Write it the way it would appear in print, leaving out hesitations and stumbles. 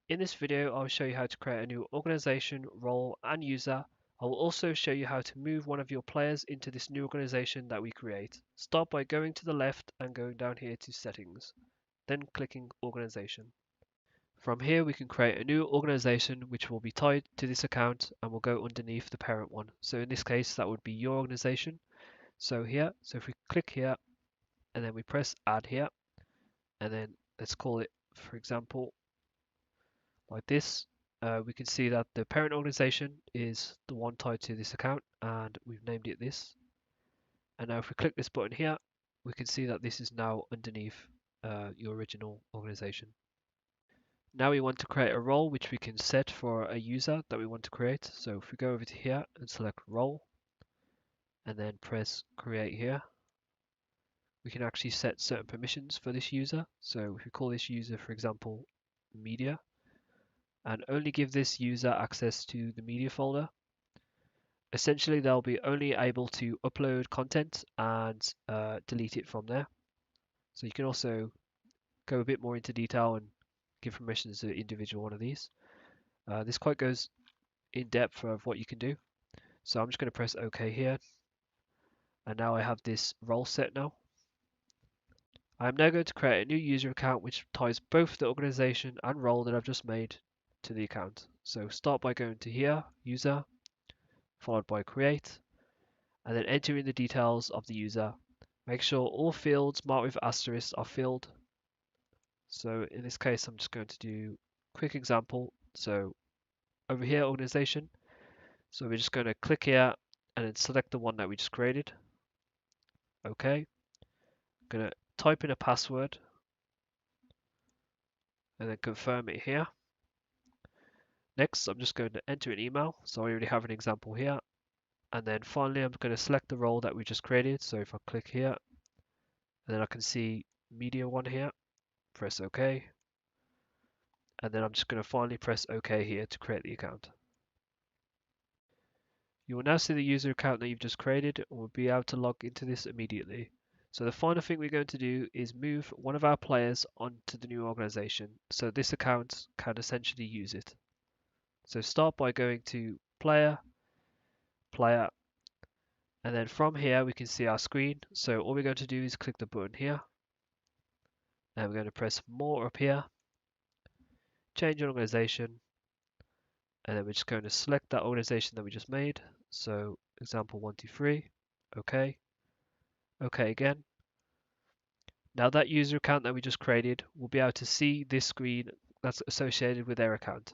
In this video, I'll show you how to create a new organization, role, and user. I will also show you how to move one of your players into this new organization that we create. Start by going to the left and going down here to settings, then clicking organization. From here, we can create a new organization which will be tied to this account and will go underneath the parent one. So in this case, that would be your organization. So if we click here and then we press add here, and then let's call it, for example, like this, we can see that the parent organization is the one tied to this account and we've named it this. And now if we click this button here, we can see that this is now underneath your original organization. Now we want to create a role which we can set for a user that we want to create. So if we go over to here and select role and then press create here, we can actually set certain permissions for this user. So if we call this user, for example, media, and only give this user access to the media folder. Essentially, they'll be only able to upload content and delete it from there. So you can also go a bit more into detail and give permissions to individual one of these. This quite goes in depth of what you can do. So I'm just going to press OK here. And now I have this role set now. I'm now going to create a new user account which ties both the organization and role that I've just made to the account. So start by going to here, user, followed by create, and then enter in the details of the user. Make sure all fields marked with asterisks are filled. So in this case, I'm just going to do a quick example. So over here, organization. So we're just going to click here and then select the one that we just created. Okay. I'm going to type in a password and then confirm it here. Next, I'm just going to enter an email. So I already have an example here. And then finally, I'm going to select the role that we just created. So if I click here, and then I can see media one here, press OK. And then I'm just going to finally press OK here to create the account. You will now see the user account that you've just created and will be able to log into this immediately. So the final thing we're going to do is move one of our players onto the new organization so this account can essentially use it. So start by going to player, player, and then from here we can see our screen. So all we're going to do is click the button here and we're going to press more up here, change organization, and then we're just going to select that organization that we just made. So example 123, okay, okay again. Now that user account that we just created will be able to see this screen that's associated with their account.